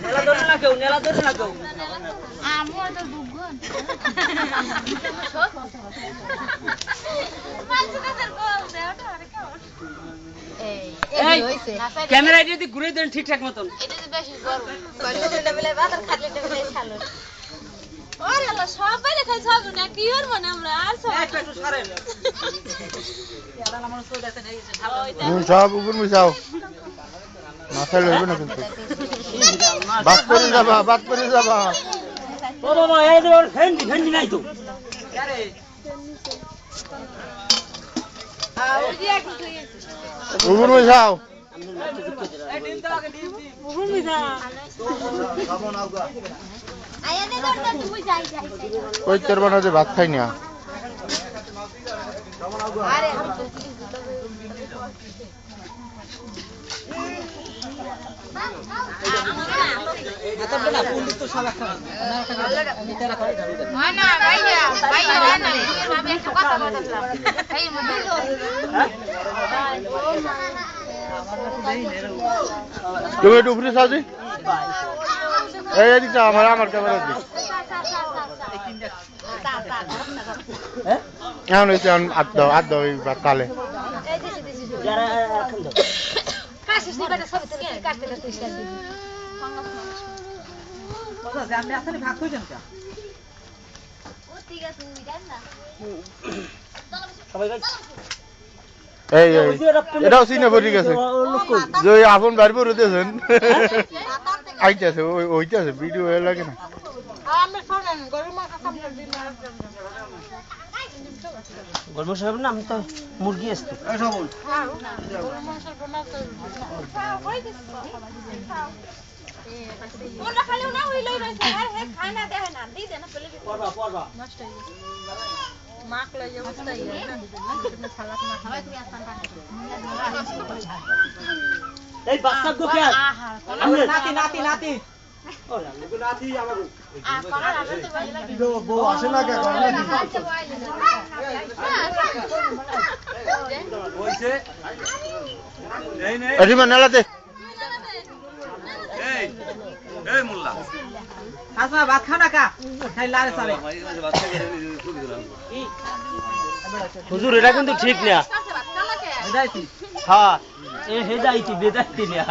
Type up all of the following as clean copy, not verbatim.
নেলা ধরে না কেউ আমার তো দুগুণ ক্যামেরা যদি ঘুরে দেন ঠিকঠাক মতন এটা তো বেশি গরম কয়টা লেভেলে ভাত আর খাটলে লেভেলে ছালো ওরে আল্লাহ সবাই খাই ছাগু না কি আর মানে আমরা আর সব একটু সরেন আমার সোদাতে নেই সব উপর মিশাও মাথায় লইবে না কিন্তু বাদ করে যাবা ও বাবা এই যে ওর ফেন্ডি নাই তো আরে উপর মিশাও কই তোর বানাতে ভাত খাই না তুমি একটু উপরে সাজি এই দিকে আমার ক্যামেরা দিক এখন হয়েছে আট দাও এই তালে এই এটাও চিনে পড়ে গেছে যে আপন বাড়ি পরে দিয়েছেন আইতেছে ওইটাছে ভিডিও লাগে না গল্প সাহেব না আমি তো মুরগি আসতো এই বাচ্চা গোকে নাতি বউ আসে না কেন নেলাতে ভাত খানা কা হুজুর এটা কিন্তু ঠিক না হ্যাঁ হেদাইতি বেদাইতি না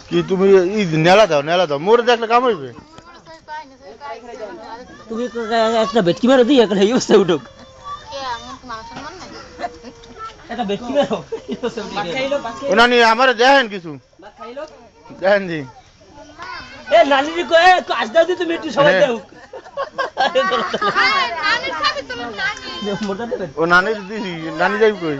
কি তুমি নেলা দাও মোরে দেখলে কাম হইবে তুমি একটা বেটকি মারো দি একটা এই অবস্থা উঠুক একটা বেটকি মারো ওনানি আমারে দেখেন কিছু দেখেন জি এ নানি রে কই কাজ দাও দি তুমি একটু সবাই দাও ও নানি দিছি নানি যাই কই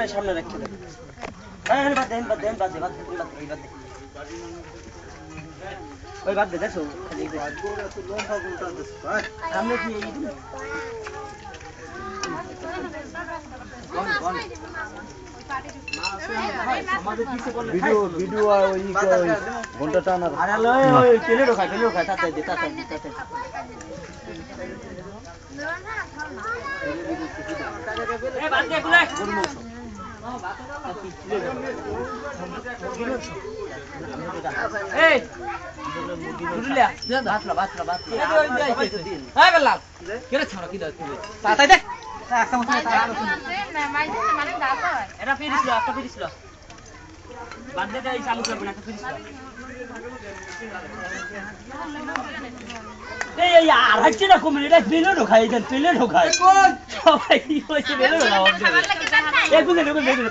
সামনে রাখতে ওই বাদ দে দেখো সামনে কি ভিডিও ওই ঘন্টা টানা আরে লয় তেলে রখায় তাতে এ বাদ দে গুলা এই দুলিয়া বাতলা এই বেলা কেরে ছাড়া কি দাও তাই দে একটা মত মানে দাও এটা ফিরিছিল একটা ফিরিছিল বাদ দে এই চালু করব না একটা ফিরিছিল এই আর হচ্ছে না কমে এটা পেলে ঢোকায় এটা পেলে ঢোকায় কোন সবাই কি হইছে পেলে ঢোকায় এই গুলো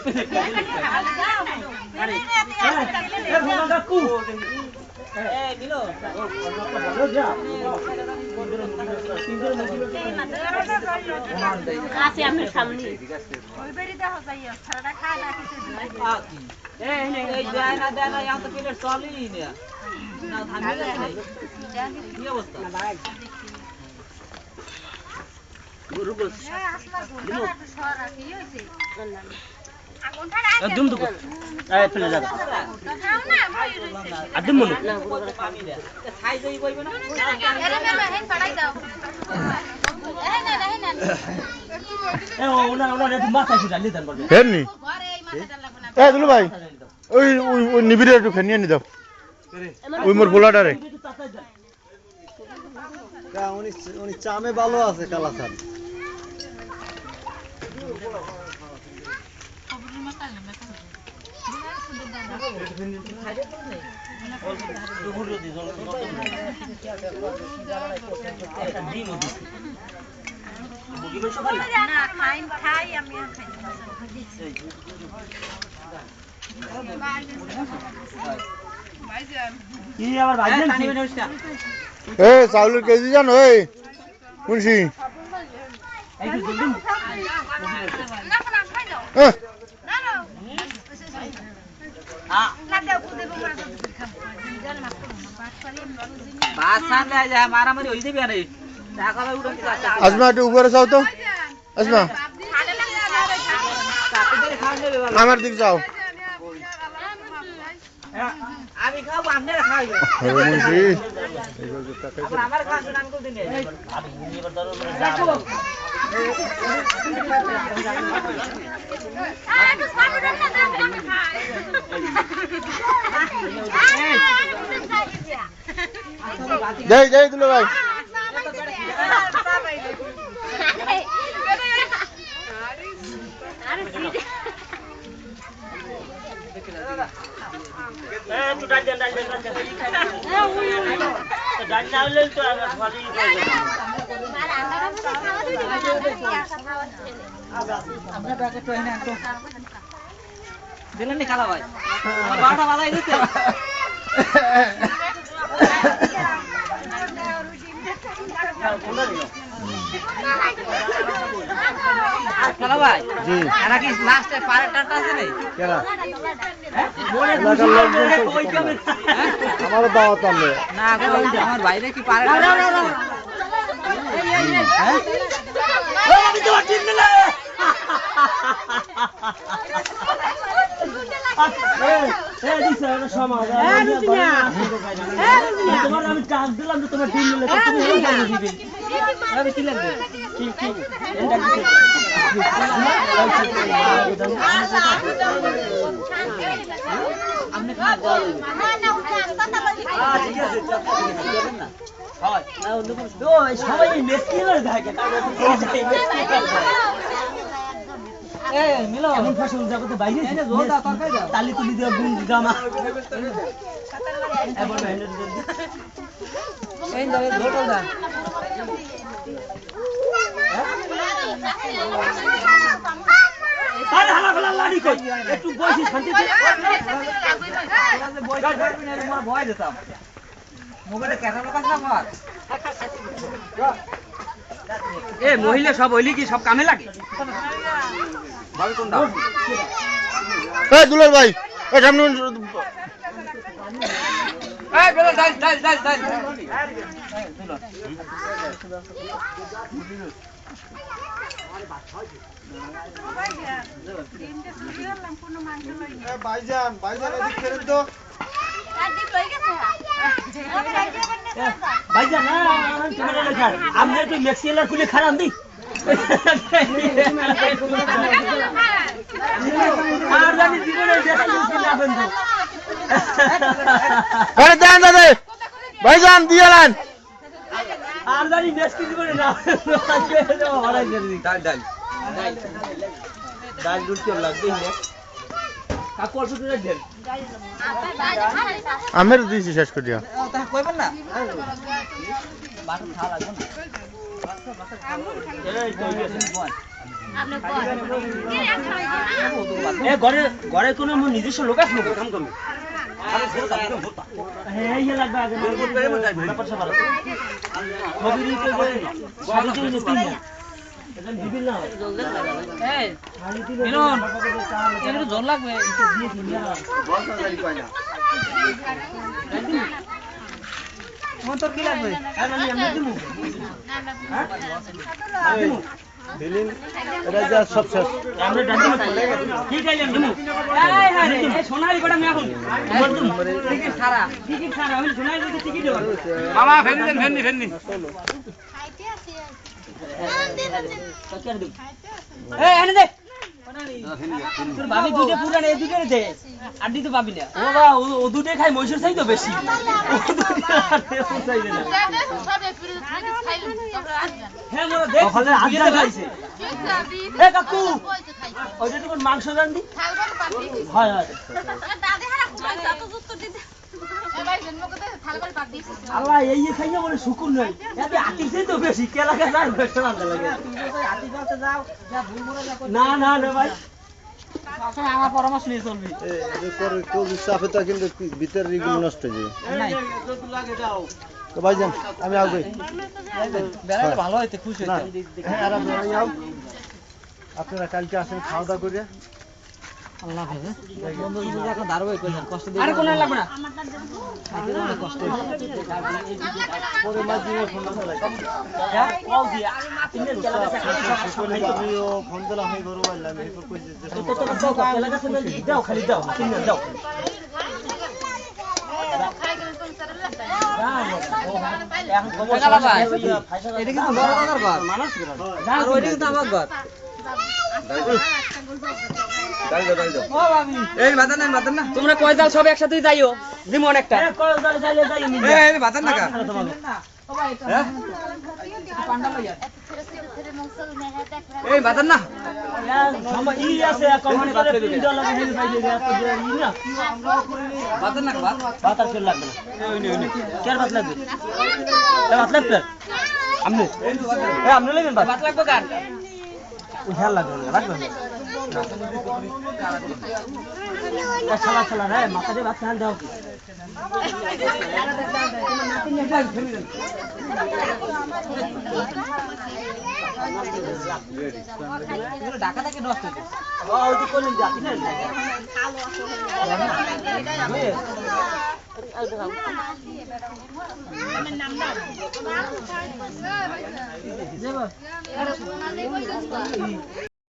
পেলে আরে এ ভগবান কাকু এই মিলো আছে আমার সামনে ওই বেরি দেখো যাইয়া ছাড়াটা খায় না কিছু এই যায় না দেয় না यहाँ तो प्लेट चली ही नहीं ना थामी नहीं ये अवस्था गुरु बोल एकदम तो ए प्लेट जा एकदम मनु पानी दे खाई जई बइबे ना अरे मैं हेन पढ़ाई दाও ए ওনা একটু মাথা কি ডালি দেন বলবে ফেরনি ঘরে এই মাথাটা লাগবে না এ দুলু ভাই ওই নিবিড়ে একটু খেনিয়ে নি দাও ওই মোর পোলাটারে উনি চামে ভালো আছে কালাসান না খাই আমি খাই কি আবার ভাইজান এ চাউলের কেজি জানো এই মুন্সি এই যে জলদি না না খাই দাও হ্যাঁ না না না দাও কুদে বমরা জান না বাত করি বাস সামনে আয় যায় মারামারি হই যাবে আরে টাকা ভাই উড়ন দিলা আজমা একটু উপরে যাও তো আজমা আমার দিক যাও আমি খাবো আপনারা খাইবেন মুন্সি এখন আমার কাছে নাম করে দিন আমি এবার ধরো দেখো আরে সামনে না দাও আমি খাই যাই দুলু ভাই একটু ডাল দেন ডাল না হলে তো আর ভালোই আমরা ব্যাকে তো এনে তো দিলেন নি খালা ভাই 12টা বাজাই দিতে খালা ভাই জি এরা কি লাস্টে পারেটা আছে নেই কেনা আমার দাওয়াত আনলে না আমার বাইরে কি পারে আমি তোমার টিম নিলে তোমার আমি চান্স দিলাম যে তোমার টিম নিলে তুমি কি লাগবে আপনি সবাই মেসকিলের থাকে এমন ফসল জগতে বাইরে তালি তুলি দেওয়া গুণ জামা একটু বয়সী শান্তিতে ভয় দিতাম মোবাইলে ক্যামেরা কাজ না আমার এ মহিলা সব হইলি কি সব কামে লাগে ভাবে কোনটা এ দুলাল ভাই এ সামনে এই বেলা ডাল ভাইজান এদিক ফেরেন তো আর দিক লই গেছে ভাইজান না তোমার লেখা আপনি তো মেক্সিলার খুলে খারাপ দি আর জানি জীবনে দেখা যাচ্ছে না বন্ধু আরে দেন দাদা ভাইজান দিয়ে লান আর জানি মেক্সি জীবনে না হারাই দিই ডাল দুধ কেউ লাগবে না কাকু অল্প করে দেন আমের দিয়েছি শেষ করে দিয়া ঘরে কোনো নিজস্ব লোক আছে কাম করবে হ্যাঁ ইয়ে লাগবে আগে জল লাগবে তোর কি লাগবে দিলেন এটা যা সব শেষ আমরা ডান্ডি ঠিক আছে আমি এই হ্যাঁ রে সোনালি বড় আমি এখন টিকিট ছাড়া আমি সোনালি বড় টিকিট দেব মামা ফেন্নি খাইতে আসি এই এনে দে তোর ভাবি দুইটা পুরান এই দুইটা দে আড্ডি তো পাবি না ও বাবা ও দুইটা খাই মইশুর চাই তো বেশি ও দুইটা চাইবে না সবে ফিরে খাইলু তোমরা আসবেন হ্যাঁ মোরা দেখ ওখানে আড্ডা খাইছে এ কাকু ওইটা তো মাংস রান্দি থালবার পাবি হয় হয় দাদে হারা কই তত উত্তর দিতে এ ভাই জন্মকতে থালবার পাবি আল্লাহ এই খাইয়া বলে শুকুর নাই এতে আতিছে তো বেশি কেলা কেলা বেশি রান্না লাগে আতি করতে যাও যা ভুল মরে যা না না না ভাই আসলে আমার পরামর্শ নিয়ে চলবি এই করে কোজ চাপে তো কিন্তু ভিতর এগুলো নষ্ট হয়ে যায় নাই তো ভাইজান আমি আগে বেড়াটা ভালো হইতে খুশি হইতে হ্যাঁ আর আপনারা কালকে আসেন খাওয়া দাওয়া করে আল্লাহ হাফেজ বন্ধু যদি একটা দাঁড়াবে কই কষ্ট দিই আরে কোন লাগবে না অনেক কষ্ট পরে মাঝে ফোন লাগে হ্যাঁ কল দিয়া তিনটা কেলা কাছে ফোন দিলাম আমি ঘরে বললাম এরপর কই যে তো তো কেলা কাছে দাও খালি দাও তিনটা দাও এখন খবর এটা কিন্তু বড় দাদার ঘর মানুষ আর ওইটা কিন্তু আমার ঘর ও ভাবি এই বাদান না তোমরা কয় দাল সব একসাথে যাইও দিমু অনেকটা কয় দাল যাইলে যাই আমি এই বাদান না কা এই বাদান না ই আছে কমানে করে $3 হেল পাইলে ই না বাদান না ভাত আর লাগবে না কেয়ার ভাত লাগবে ভাত লাগবে আমনে আমনে লাগবেন ভাত লাগবে কার ওই হেল লাগবে লাগবে ছালা ছালা রে মাথাতে ভাত খান দাও ঢাকা থেকে নষ্ট হয়েছে ওই তো কোন জাতি না কালো